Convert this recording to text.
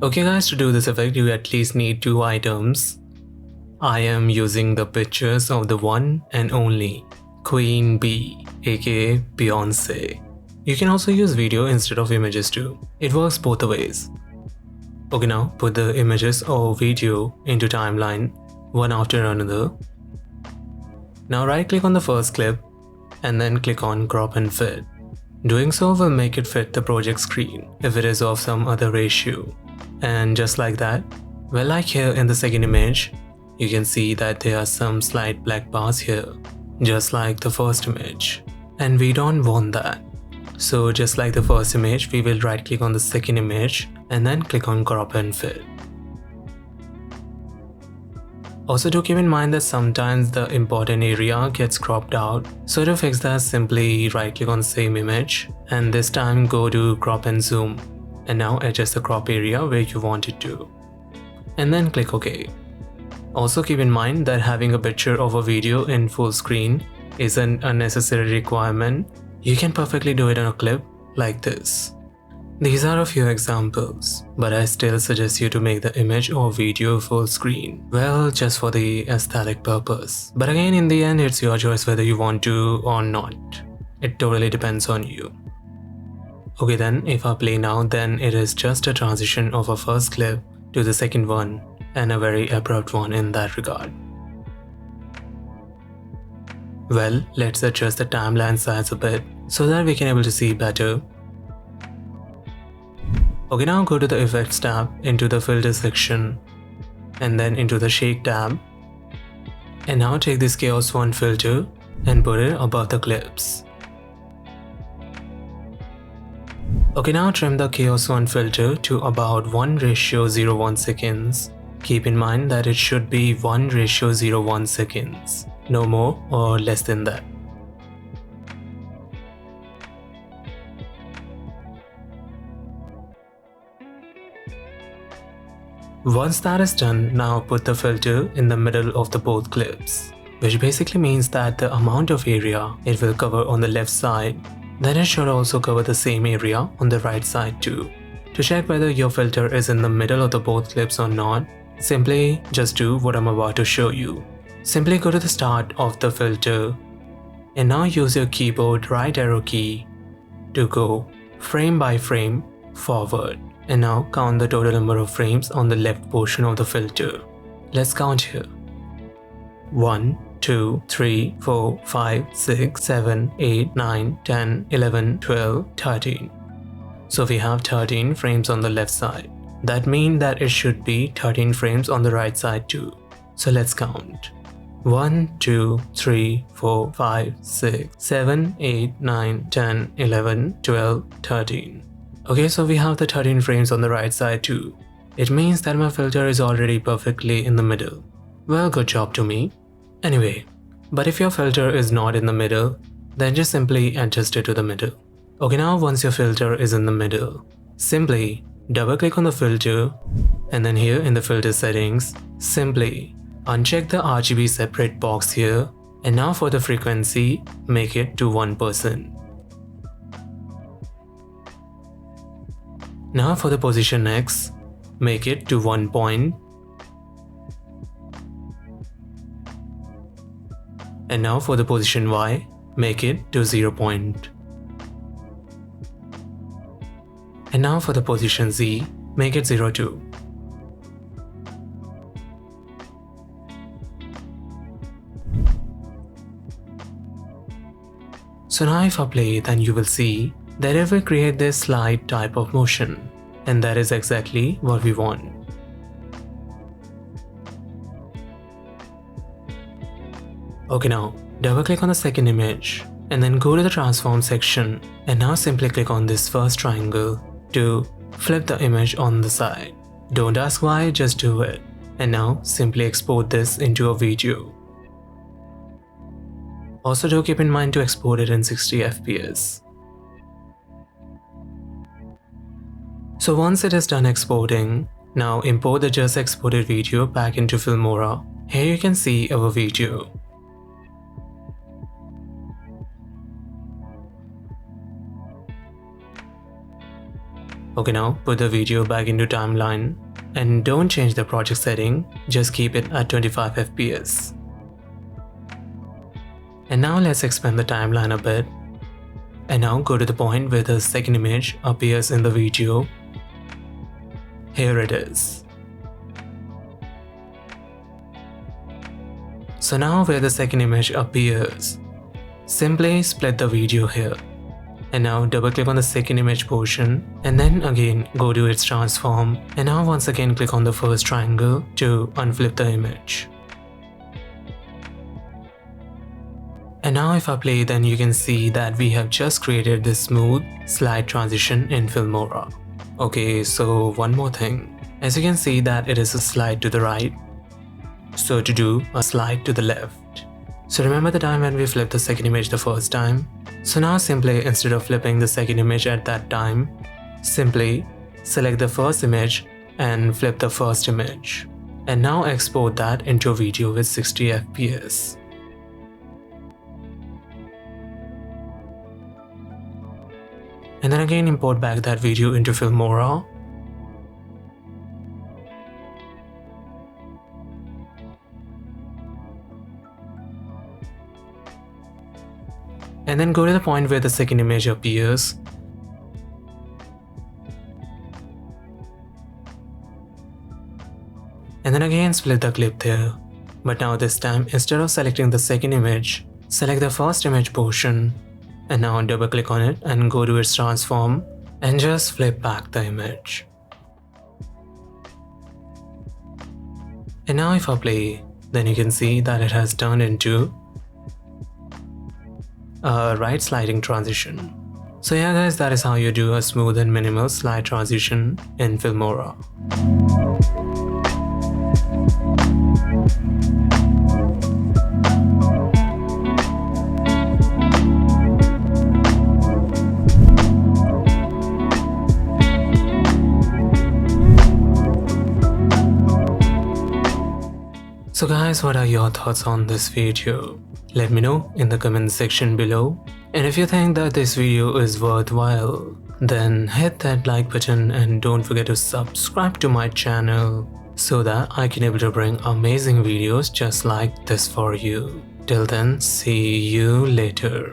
Okay guys, to do this effect you at least need two items. I am using the pictures of the one and only Queen Bee, aka Beyonce. You can also use video instead of images too. It works both ways. Okay, now put the images or video into timeline one after another. Now right click on the first clip and then click on crop and fit. Doing so will make it fit the project screen if it is of some other ratio. And just like that, well, like here in the second image, you can see that there are some slight black bars here, just like the first image. And we don't want that. So just like the first image, we will right click on the second image and then click on crop and fit. Also do keep in mind that sometimes the important area gets cropped out. So to fix that, simply right click on the same image and this time go to crop and zoom. And now adjust the crop area where you want it to. And then click OK. Also keep in mind that having a picture of a video in full screen is an unnecessary requirement. You can perfectly do it on a clip like this. These are a few examples, but I still suggest you to make the image or video full screen. Well, just for the aesthetic purpose. But again, in the end, it's your choice whether you want to or not. It totally depends on you. Okay then, if I play now, then it is just a transition of a first clip to the second one, and a very abrupt one in that regard. Well, let's adjust the timeline size a bit so that we can able to see better. Okay, now go to the effects tab, into the filter section, and then into the shake tab. And now take this chaos 1 filter and put it above the clips. Okay, now trim the chaos 1 filter to about 1:0.1 seconds. Keep in mind that it should be 1:0.1 seconds, no more or less than that. Once that is done, now put the filter in the middle of the both clips, which basically means that the amount of area it will cover on the left side, then it should also cover the same area on the right side too. To check whether your filter is in the middle of the both clips or not, simply just do what I'm about to show you. Simply go to the start of the filter and now use your keyboard right arrow key to go frame by frame forward. And now count the total number of frames on the left portion of the filter. Let's count here. 1, 2, 3, 4, 5, 6, 7, 8, 9, 10, 11, 12, 13. So we have 13 frames on the left side. That means that it should be 13 frames on the right side too. So let's count. 1, 2, 3, 4, 5, 6, 7, 8, 9, 10, 11, 12, 13. Okay, so we have the 13 frames on the right side too. It means that my filter is already perfectly in the middle. Well, good job to me. Anyway, but if your filter is not in the middle, then just simply adjust it to the middle. Okay, now once your filter is in the middle, simply double click on the filter and then here in the filter settings, simply uncheck the RGB separate box here and now for the frequency, make it to 1%. Now for the position X, make it to 1 point. And now for the position Y, make it to 0 point. And now for the position Z, make it 0.2. So now if I play, then you will see that it will create this slide type of motion, and that is exactly what we want. Okay, now double click on the second image and then go to the transform section and now simply click on this first triangle to flip the image on the side. Don't ask why, just do it. And now simply export this into a video. Also do keep in mind to export it in 60 FPS. So once it is done exporting, now import the just exported video back into Filmora. Here you can see our video. Okay, now put the video back into timeline and don't change the project setting, just keep it at 25 fps. And now let's expand the timeline a bit. And now go to the point where the second image appears in the video. Here it is. So now where the second image appears, simply split the video here. And now double click on the second image portion and then again go to its transform, and now once again click on the first triangle to unflip the image. And now if I play, then you can see that we have just created this smooth slide transition in Filmora. Okay, so one more thing. As you can see that it is a slide to the right. So to do a slide to the left. So remember the time when we flipped the second image the first time? So now simply instead of flipping the second image at that time, simply select the first image and flip the first image. And now export that into a video with 60 fps. And then again import back that video into Filmora. And then go to the point where the second image appears. And then again split the clip there. But now this time instead of selecting the second image, select the first image portion. And now double click on it and go to its transform and just flip back the image. And now if I play, then you can see that it has turned into a right sliding transition. So yeah guys, that is how you do a smooth and minimal slide transition in Filmora. So guys, what are your thoughts on this video? Let me know in the comment section below. And if you think that this video is worthwhile, then hit that like button and don't forget to subscribe to my channel so that I can able to bring amazing videos just like this for you. Till then, see you later.